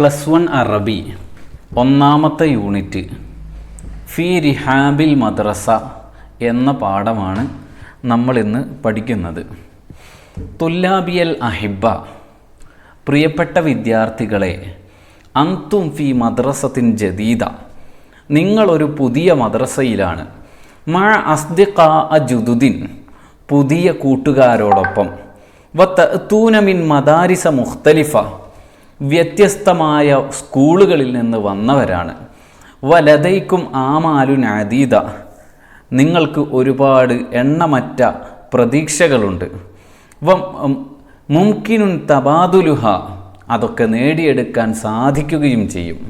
+1 അറബി ഒന്നാമത്തെ യൂണിറ്റ് ഫി റിഹാബിൽ മദ്രസ എന്ന പാഠമാണ് നമ്മളിന്ന് പഠിക്കുന്നത്. തുല്ലാബിയൽ അഹിബ്ബ, പ്രിയപ്പെട്ട വിദ്യാർത്ഥികളെ, അന്തും ഫി മദ്രസത്തിൻ ജദീദ, നിങ്ങളൊരു പുതിയ മദ്രസയിലാണ്. മഅ അസ്ദിഖാ ജുദുദിൻ, പുതിയ കൂട്ടുകാരോടൊപ്പം. വതഅതൂന മിൻ മദാരിസ മുഖ്തലിഫ, വ്യത്യസ്തമായ സ്കൂളുകളിൽ നിന്ന് വന്നവരാണ്. വലദൈക്കും ആമാലുൻ അദീദ, നിങ്ങൾക്ക് ഒരുപാട് എണ്ണമറ്റ പ്രതീക്ഷകളുണ്ട്. മുംകിനുൻ തബാദുലുഹ, അതൊക്കെ നേടിയെടുക്കാൻ സാധിക്കുകയും ചെയ്യും.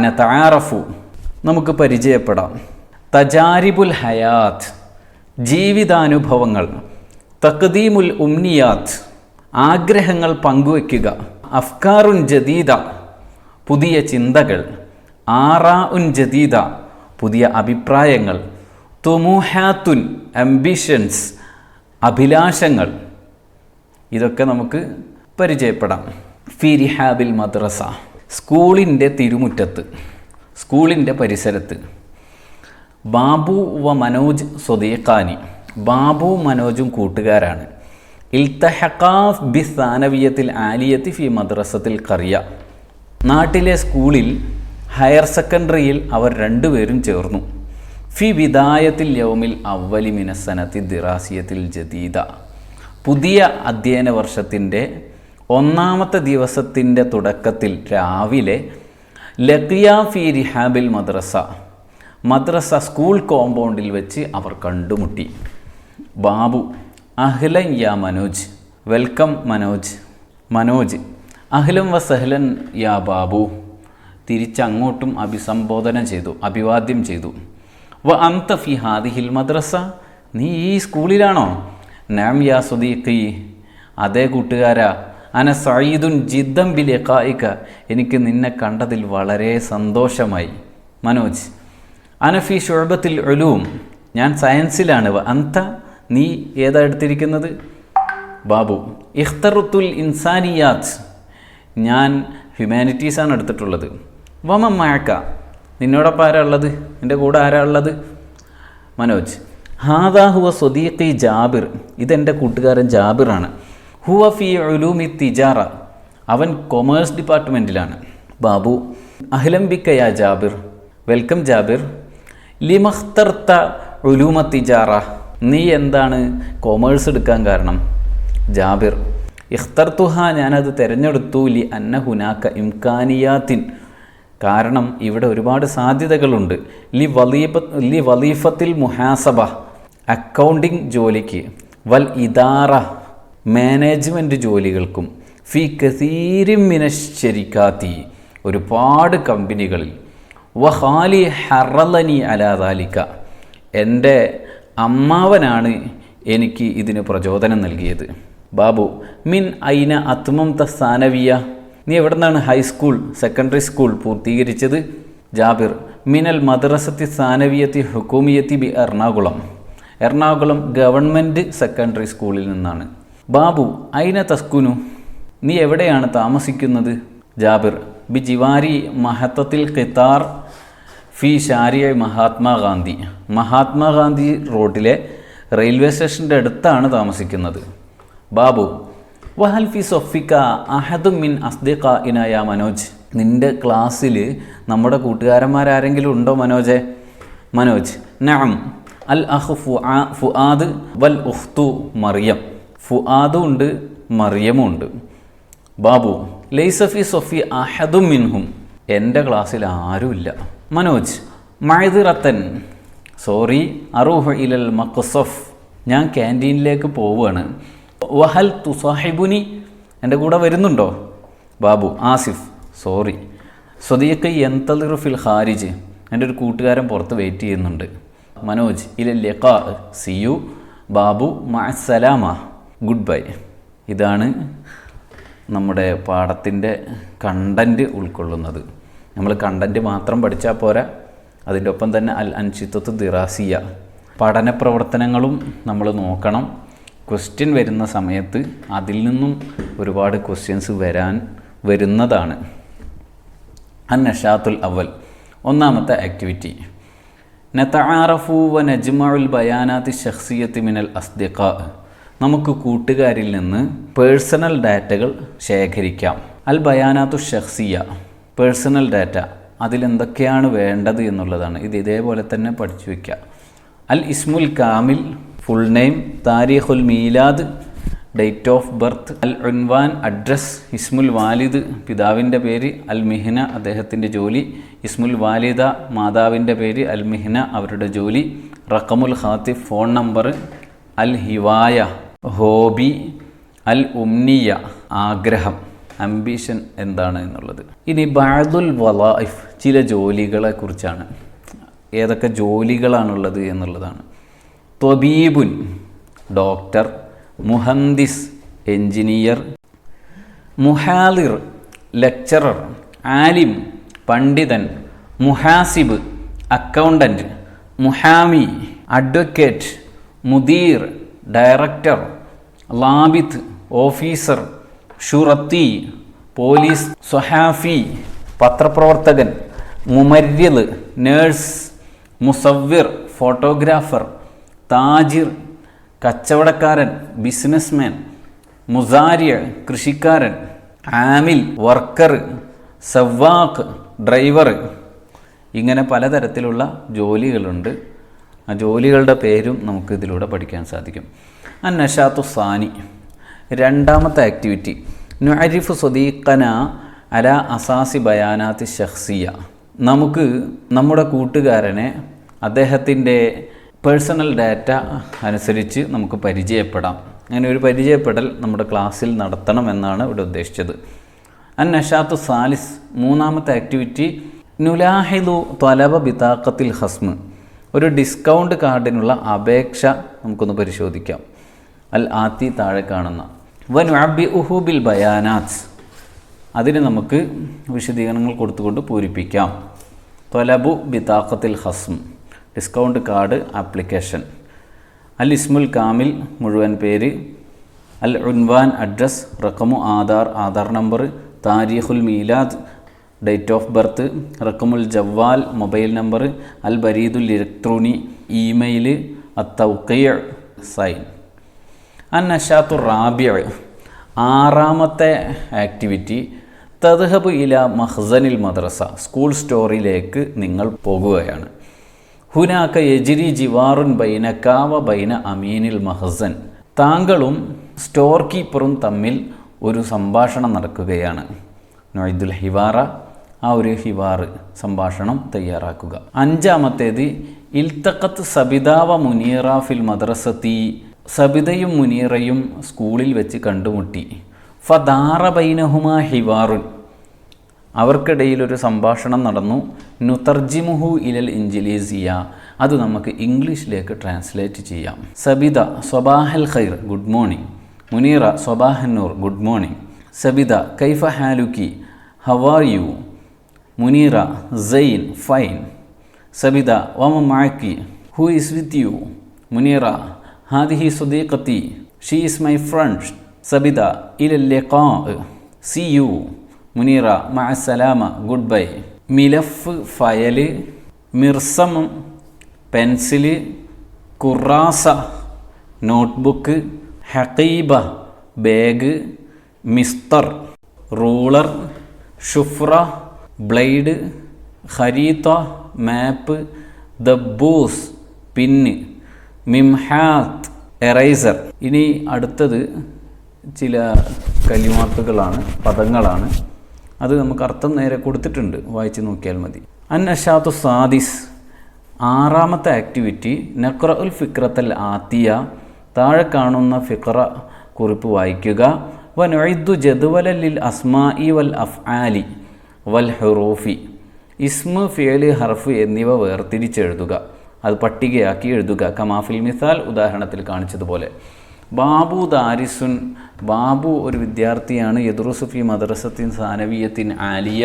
നതആറഫു, നമുക്ക് പരിചയപ്പെടാം. തജാരിബുൽ ഹയാത്ത്, ജീവിതാനുഭവങ്ങൾ. തഖ്ദീമുൽ ഉംനിയാത്ത്, ആഗ്രഹങ്ങൾ പങ്കുവയ്ക്കുക. അഫ്കാറുൻ ജദീദ, പുതിയ ചിന്തകൾ. ആറാഉൻ ജദീദ, പുതിയ അഭിപ്രായങ്ങൾ. തുമുഹാത്തുൻ, അംബിഷൻസ്, അഭിലാഷങ്ങൾ. ഇതൊക്കെ നമുക്ക് പരിചയപ്പെടാം. ഫി റിഹാബിൽ മദ്രസ, സ്കൂളിൻ്റെ തിരുമുറ്റത്ത്, സ്കൂളിൻ്റെ പരിസരത്ത്. ബാബു വ മനോജ് സ്വദീഖാനി, ബാബു മനോജും കൂട്ടുകാരാണ്. ഇൽതഹഖാ ബി സാനവിയത്തിൽ ആലിയത്തി ഫി മദ്രസത്തിൽ ഖറിയ, നാട്ടിലെ സ്കൂളിൽ ഹയർ സെക്കൻഡറിയിൽ അവർ രണ്ടുപേരും ചേർന്നു. ഫി വിദായത്തിൽ യൗമിൽ അവലി മിനസ്സനത്തി ദിറാസിയത്തിൽ ജദീദ, പുതിയ അധ്യയന വർഷത്തിൻ്റെ ഒന്നാമത്തെ ദിവസത്തിൻ്റെ തുടക്കത്തിൽ രാവിലെ. ലഖിയ ഫി റിഹാബിൽ മദ്രസ, മദ്രസ സ്കൂൾ കോമ്പൗണ്ടിൽ വെച്ച് അവർ കണ്ടുമുട്ടി. ബാബു അഹ്ലൻ യാ മനോജ്, വെൽക്കം മനോജ്. മനോജ് അഹ്ലൻ വ സഹ്ലൻ യാ ബാബു, തിരിച്ചങ്ങോട്ടും അഭിസംബോധന ചെയ്തു, അഭിവാദ്യം ചെയ്തു. വ അന്ത ഫി ഹാദിഹിൽ മദ്രസ, നീ ഈ സ്കൂളിലാണോ? നാം യാ സ്വദീഖി, അതേ കൂട്ടുകാരാ. അന സഈദുൻ ജിദ്ദൻ ബി ലിഖാഇക, എനിക്ക് നിന്നെ കണ്ടതിൽ വളരെ സന്തോഷമായി. മനോജ് അന ഫി ശുഅബത്തിൽ ഉലൂം, ഞാൻ സയൻസിലാണ്. വ അന്ത, നീ ഏതാ എടുത്തിരിക്കുന്നത്? ബാബു ഇഖ്തറത്തുൽ ഇൻസാനിയാത്ത്, ഞാൻ ഹ്യൂമാനിറ്റീസാണ് എടുത്തിട്ടുള്ളത്. വമ മഅക, നിന്നോടൊപ്പം ആരാ ഉള്ളത്? എൻ്റെ കൂടെ ആരാ ഉള്ളത്? മനോജ് ഹാദാ ഹുവ സ്വദീഖി ജാബിർ, ഇതെൻ്റെ കൂട്ടുകാരൻ ജാബിറാണ്. ഹുവ ഫി ഉലൂമി തിജാറ, അവൻ കൊമേഴ്സ് ഡിപ്പാർട്ട്മെൻറ്റിലാണ്. ബാബു അഹ്ലൻ ബിക യാ ജാബിർ, വെൽക്കം ജാബിർ. ലിമഖ്തർത ഉലൂമ തിജാറ, നീ എന്താണ് കൊമേഴ്സ് എടുക്കാൻ കാരണം? ജാബിർ ഇഖ്തർത്തുഹ, ഞാനത് തിരഞ്ഞെടുത്തു. ലി അന്ന ഹുനാക ഇംകാനിയാത്തിൻ, കാരണം ഇവിടെ ഒരുപാട് സാധ്യതകളുണ്ട്. ലി വലീഫത്തിൽ മുഹാസബ, അക്കൗണ്ടിങ് ജോലിക്ക്. വൽ ഇദാറ, മാനേജ്മെൻറ്റ് ജോലികൾക്കും. ഫി കസീരിൻ മിനശ്ശരിക്കാത്തി, ഒരുപാട് കമ്പനികളിൽ. വഹാലി ഹറലനി അലാ ദാലിക, എൻ്റെ അമ്മാവനാണ് എനിക്ക് ഇതിന് പ്രചോദനം നൽകിയത്. ബാബു മിൻ ഐന അത്മം തസാനവിയ, നീ എവിടെ നിന്നാണ് ഹൈസ്കൂൾ സെക്കൻഡറി സ്കൂൾ പൂർത്തീകരിച്ചത്? ജാബിർ മിനൽ മദ്രസത്തി സാനവിയത്തി ഹുക്കൂമിയത്തി B Ernakulam, Ernakulam government secondary സ്കൂളിൽ നിന്നാണ്. ബാബു ഐന തസ്കുനു, നീ എവിടെയാണ് താമസിക്കുന്നത്? ജാബിർ ബി ജിവാരി മഹത്തത്തിൽ ഖിത്താർ ഫി ഷാരിയ മഹാത്മാഗാന്ധി, മഹാത്മാഗാന്ധി റോഡിലെ റെയിൽവേ സ്റ്റേഷൻ്റെ അടുത്താണ് താമസിക്കുന്നത്. ബാബു വഹൽ ഫി സൊഫിക്ക അഹദു മിൻ അസ്ദിഖാഇന യാ മനോജ്, നിൻ്റെ ക്ലാസ്സിൽ നമ്മുടെ കൂട്ടുകാരന്മാരാരെങ്കിലും ഉണ്ടോ മനോജെ? മനോജ് നഅം അൽ അഖ് ഫുആദ് വൽ ഉഖ്തു മറിയം, ഫുആദും ഉണ്ട് മറിയമും ഉണ്ട്. ബാബു ലൈസ ഫി സൊഫി അഹദു മിൻഹും, എൻ്റെ ക്ലാസ്സിൽ ആരുമില്ല. മനോജ് മഅ്ദിറത്തൻ, സോറി. അറൂഹു ഇലൽ മഖ്സഫ്, ഞാൻ ക്യാൻറ്റീനിലേക്ക് പോവുകയാണ്. വഹൽ തുസാഹിബുനി, എൻ്റെ കൂടെ വരുന്നുണ്ടോ? ബാബു ആസിഫ് സോറി. സ്വദീഖി യന്തളിറു ഫിൽ ഖാരിജ്, എൻ്റെ ഒരു കൂട്ടുകാരൻ പുറത്ത് വെയിറ്റ് ചെയ്യുന്നുണ്ട്. മനോജ് ഇലൽ ലിഖാ, സി യു. ബാബു മഅസ്സലാമ, ഗുഡ് ബൈ. ഇതാണ് നമ്മുടെ പാഠത്തിൻ്റെ കണ്ടൻറ്റ് ഉൾക്കൊള്ളുന്നത്. നമ്മൾ കണ്ടൻറ്റ് മാത്രം പഠിച്ചാൽ പോരാ, അതിൻ്റെ ഒപ്പം തന്നെ അൽ അൻഷിത്തത്ത് ദിറാസിയ, പഠന പ്രവർത്തനങ്ങളും നമ്മൾ നോക്കണം. ക്വസ്റ്റ്യൻ വരുന്ന സമയത്ത് അതിൽ നിന്നും ഒരുപാട് ക്വസ്റ്റ്യൻസ് വരുന്നതാണ്. അന്നഷാത്തുൽ അവൽ, ഒന്നാമത്തെ ആക്ടിവിറ്റി. നതആറഫു വ നജ്മഉൽ ബയാനാത്തി ശഖ്സിയത്തി മിനൽ അസ്ദിഖാ, നമുക്ക് കൂട്ടുകാരിൽ നിന്ന് പേഴ്സണൽ ഡാറ്റകൾ ശേഖരിക്കാം. അൽ ബയാനാത്തു ശഖ്സിയ, പേഴ്സണൽ ഡാറ്റ, അതിലെന്തൊക്കെയാണ് വേണ്ടത് എന്നുള്ളതാണ്. ഇത് ഇതേപോലെ തന്നെ പഠിച്ചു വയ്ക്കുക. അൽ ഇസ്മുൽ കാമിൽ, ഫുൾ നെയിം, താരീഖുൽ മീലാദ്, ഡേറ്റ് ഓഫ് ബർത്ത്, അൽ ഉൻവാൻ, അഡ്രസ്, ഇസ്മുൽ വാലിദ്, പിതാവിൻ്റെ പേര്, അൽ മിഹ്ന, അദ്ദേഹത്തിൻ്റെ ജോലി, ഇസ്മുൽ വാലിദ, മാതാവിൻ്റെ പേര്, അൽ മിഹ്ന, അവരുടെ ജോലി, റഖമുൽ ഖാത്തിഫ്, ഫോൺ നമ്പർ, അൽ ഹിവായ, ഹോബി, അൽ ഉംനിയ, ആഗ്രഹം, അംബിഷൻ എന്താണ് എന്നുള്ളത്. ഇനി ബഅദുൽ വളായിഫ്, ചില ജോലികളെ കുറിച്ചാണ്. ഏതൊക്കെ ജോലികളാണുള്ളത് എന്നുള്ളതാണ്. ത്വബീബുൻ, ഡോക്ടർ, മുഹന്ദിസ്, എൻജിനീയർ, മുഹാലിർ, ലെക്ചറർ, ആലിം, പണ്ഡിതൻ, മുഹാസിബ്, അക്കൗണ്ടൻറ്റ്, മുഹാമി, അഡ്വക്കേറ്റ്, മുദീർ, ഡയറക്ടർ, ലാബിത്ത്, ഓഫീസർ, ഷുറത്തി, പോലീസ്, സ്വഹാഫി, പത്രപ്രവർത്തകൻ, മുമര്യദ്, നേഴ്സ്, മുസവ്വിർ, ഫോട്ടോഗ്രാഫർ, താജിർ, കച്ചവടക്കാരൻ, ബിസിനസ്മാൻ, മുസാരിയ, കൃഷിക്കാരൻ, ആമിൽ, വർക്കർ, സവ്വാഖ്, ഡ്രൈവർ. ഇങ്ങനെ പലതരത്തിലുള്ള ജോലികളുണ്ട്. ആ ജോലികളുടെ പേരും നമുക്ക് ഇതിലൂടെ പഠിക്കാൻ സാധിക്കും. അന്നഷാത്തു സാനി, രണ്ടാമത്തെ ആക്ടിവിറ്റി. നുഅരിഫു സ്വദീഖന അല അസാസി ബയാനാത്തി ശഖ്സിയ, നമുക്ക് നമ്മുടെ കൂട്ടുകാരനെ അദ്ദേഹത്തിൻ്റെ പേഴ്സണൽ ഡാറ്റ അനുസരിച്ച് നമുക്ക് പരിചയപ്പെടാം. അങ്ങനെ ഒരു പരിചയപ്പെടൽ നമ്മുടെ ക്ലാസ്സിൽ നടത്തണം എന്നാണ് ഇവിടെ ഉദ്ദേശിച്ചത്. അന്നഷാത്തു സാലിസ്, മൂന്നാമത്തെ ആക്ടിവിറ്റി. നുലാഹിദു ത്വലബ ബിതാഖത്തിൽ ഹസ്മ്, ഒരു ഡിസ്കൗണ്ട് കാർഡിനുള്ള അപേക്ഷ നമുക്കൊന്ന് പരിശോധിക്കാം. അൽ ആത്തി, താഴെ കാണുന്ന. വനുഅബ്ബിഉഹു ബിൽ ബയാനാത്ത്, അതിന് നമുക്ക് വിശദീകരണങ്ങൾ കൊടുത്തുകൊണ്ട് പൂരിപ്പിക്കാം. ത്വലബു ബിതാഖത്തിൽ ഹസ്ം, ഡിസ്കൗണ്ട് കാർഡ് ആപ്ലിക്കേഷൻ. അൽ ഇസ്മുൽ കാമിൽ, മുഴുവൻ പേര്. അൽ ഉൻവാൻ, അഡ്രസ്. റഖമു ആധാർ, ആധാർ നമ്പർ. താരീഖുൽ മീലാദ്, ഡേറ്റ് ഓഫ് ബർത്ത്. റഖമുൽ ജവ്വാൽ, മൊബൈൽ നമ്പർ. അൽ ബരീദുൽ ഇലക്ട്രോണി, ഇമെയിൽ. അത്തൗഖിയ, സൈൻ. അന്നഷാത്തു റാബിഅ, ആറാമത്തെ ആക്ടിവിറ്റി. തദ്ഹബു ഇല മഖ്സനിൽ മദ്രസ, സ്കൂൾ സ്റ്റോറിലേക്ക് നിങ്ങൾ പോകുകയാണ്. ഹുനാക യജ്രി ജിവാറുൻ ബൈനക വ ബൈന അമീനിൽ മഖ്സൻ, താങ്കളും സ്റ്റോർ കീപ്പറും തമ്മിൽ ഒരു സംഭാഷണം നടക്കുകയാണ്. നുഅയ്ദുൽ ഹിവാറ, ആ ഒരു ഹിവാറ്, സംഭാഷണം തയ്യാറാക്കുക. അഞ്ചാമത്തേത് ഇൽതഖത്ത് സബിത വ മുനീറ ഫിൽ മദ്രസത്തി, സബിതയും മുനീറയും സ്കൂളിൽ വെച്ച് കണ്ടുമുട്ടി. ഫദാറ ബൈനഹുമാ ഹിവാറുൻ, അവർക്കിടയിൽ ഒരു സംഭാഷണം നടന്നു. നുതർജിമുഹു ഇലൽ ഇൻജിലീസിയ, അത് നമുക്ക് ഇംഗ്ലീഷിലേക്ക് ട്രാൻസ്ലേറ്റ് ചെയ്യാം. സബിത, സ്വബാഹൽ ഖൈർ, ഗുഡ് മോർണിംഗ്. മുനീറ, സ്വബാഹൻ നൂർ, ഗുഡ് മോർണിംഗ്. സബിത, കൈഫ ഹാലുക്കി, ഹൗ ആർ യു. മുനീറ, സൈൻ, ഫൈൻ. സബിത, വമ മഅക്കി, who is with you. Muneera, ഹാദിഹി സ്വദീഖത്തി, she is my friend. Sabitha, ഇലൽ ലിഖാ, സി യു. മുനീറ, മഅസ്സലാമ, ഗുഡ് ബൈ. മിലഫ്, ഫയല്. മിർസം, പെൻസില്. കുറാസ, നോട്ട്ബുക്ക്. ഹഖീബ, ബാഗ്. മിസ്തർ, റൂളർ. ഷുഫ്ര, ബ്ലേഡ്. ഖരീത്ത, മാപ്പ്. ദബ്ബൂസ്, പിന്ന്. മിംഹാത്ത്, എറൈസർ. ഇനി അടുത്തത് ചില കലിമാത്തുകളാണ്, പദങ്ങളാണ്. അത് നമുക്ക് അർത്ഥം നേരെ കൊടുത്തിട്ടുണ്ട്, വായിച്ച് നോക്കിയാൽ മതി. അന്നഷാത്തു സാദിസ്, ആറാമത്തെ ആക്ടിവിറ്റി. നഖ്റഉൽ ഫിക്രത്തൽ ആത്തിയ, താഴെ കാണുന്ന ഫിക്ര കുറിപ്പ് വായിക്കുക. വനുഇദ്ദു ജദ്വലൻ ലിൽ അസ്മാഇ വൽ അഫ്ആലി വൽ ഹുറൂഫി, ഇസ്മ്, ഫിഅല്, ഹർഫ് എന്നിവ വേർതിരിച്ചെഴുതുക. അത് പട്ടികയാക്കി എഴുതുക. കമാഫിൽ മിസാൽ, ഉദാഹരണത്തിൽ കാണിച്ചതുപോലെ. ബാബു ദാരിസുൻ, ബാബു ഒരു വിദ്യാർത്ഥിയാണ്. യദ്റുസു ഫി മദ്രസത്തിൻ സാനവിയത്തിൻ ആലിയ,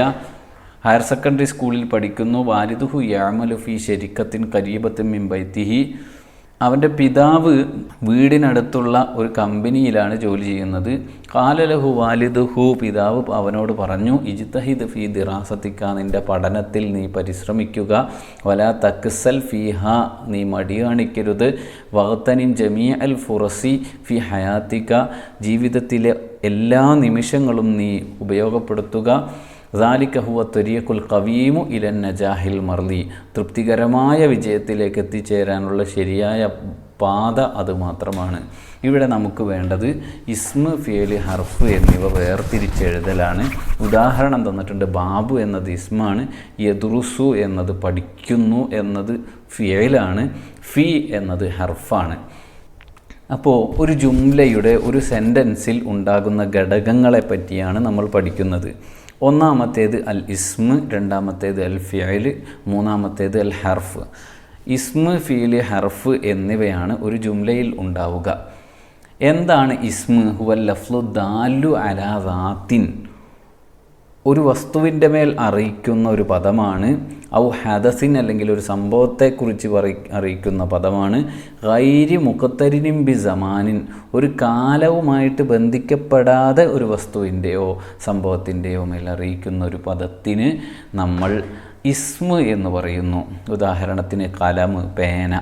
ഹയർ സെക്കൻഡറി സ്കൂളിൽ പഠിക്കുന്നു. വാലിദുഹു യഅമലു ഫി ശരിക്കത്തിൻ ഖരീബത്തിൻ മിൻ ബൈത്തിഹി, അവൻ്റെ പിതാവ് വീടിനടുത്തുള്ള ഒരു കമ്പനിയിലാണ് ജോലി ചെയ്യുന്നത്. കാലലഹു വാലിദുഹു, പിതാവ് അവനോട് പറഞ്ഞു, ഇജ്തഹിദ് ഫീ ദിറാസത്തിക്ക, നിൻ്റെ പഠനത്തിൽ നീ പരിശ്രമിക്കുക. വലാ തക്സൽ ഫീഹ, നീ മടി കാണിക്കരുത്. വഖ്തനിൻ ജമീ അൽ ഫുറസി ഫി ഹയാത്തിക്ക, ജീവിതത്തിലെ എല്ലാ നിമിഷങ്ങളും നീ ഉപയോഗപ്പെടുത്തുക. ദാലിക ഹുവ ത്വരീഖുൽ ഖവീമു ഇലൻ നജാഹിൽ മർലി, തൃപ്തികരമായ വിജയത്തിലേക്ക് എത്തിച്ചേരാനുള്ള ശരിയായ പാത അത് മാത്രമാണ്. ഇവിടെ നമുക്ക് വേണ്ടത് ഇസ്മ്, ഫിയല്, ഹർഫ് എന്നിവ വേർതിരിച്ചെഴുതലാണ്. ഉദാഹരണം തന്നിട്ടുണ്ട്. ബാബു എന്നത് ഇസ്മാണ്, യദ്റുസു എന്നത് പഠിക്കുന്നു എന്നത് ഫിയലാണ്, ഫി എന്നത് ഹർഫാണ്. അപ്പോൾ ഒരു ജുംലയുടെ ഒരു സെൻറ്റൻസിൽ ഉണ്ടാകുന്ന ഘടകങ്ങളെ പറ്റിയാണ് നമ്മൾ പഠിക്കുന്നത്. ഒന്നാമത്തേത് അൽ ഇസ്മ്, രണ്ടാമത്തേത് അൽ ഫിയല്, മൂന്നാമത്തേത് അൽ ഹർഫ്. ഇസ്മ്, ഫിയല്, ഹർഫ് എന്നിവയാണ് ഒരു ജുംലയിൽ ഉണ്ടാവുക. എന്താണ് ഇസ്മ്? ഹുവൽ ലഫ്ലു ദാലു അലാ ദാത്തിൻ, ഒരു വസ്തുവിൻ്റെ മേൽ അറിയിക്കുന്ന ഒരു പദമാണ്. ഔ ഹദസിൻ, അല്ലെങ്കിൽ ഒരു സംഭവത്തെക്കുറിച്ച് അറിയിക്കുന്ന പദമാണ്. ഗൈരി മുഖത്തരിനും ബി സമാനിൻ, ഒരു കാലവുമായിട്ട് ബന്ധിക്കപ്പെടാതെ ഒരു വസ്തുവിൻ്റെയോ സംഭവത്തിൻ്റെയോ മേൽ അറിയിക്കുന്ന ഒരു പദത്തിന് നമ്മൾ ഇസ്മ് എന്ന് പറയുന്നു. ഉദാഹരണത്തിന് കലം, പേന.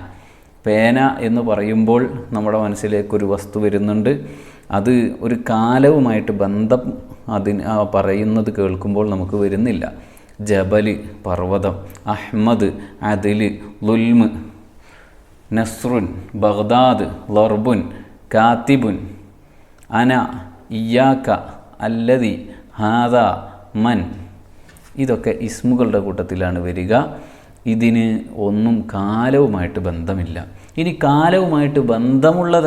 പേന എന്ന് പറയുമ്പോൾ നമ്മുടെ മനസ്സിലേക്കൊരു വസ്തു വരുന്നുണ്ട്. അത് ഒരു കാലവുമായിട്ട് ബന്ധം പറയുന്നത് കേൾക്കുമ്പോൾ നമുക്ക് വരുന്നില്ല. ജബല്, പർവ്വതം. അഹ്മദ്, അദില്, ലുൽമ്. നസ്റുൻ, ബഗ്ദാദ്, ലർബുൻ, കാത്തിബുൻ. അന, ഇയാക്ക, അല്ലദി, ഹാദ, മൻ. ഇതൊക്കെ ഇസ്മുകളുടെ കൂട്ടത്തിലാണ് വരിക. ഇതിന് ഒന്നും കാലവുമായിട്ട് ബന്ധമില്ല. ഇനി കാലവുമായിട്ട് ബന്ധമുള്ള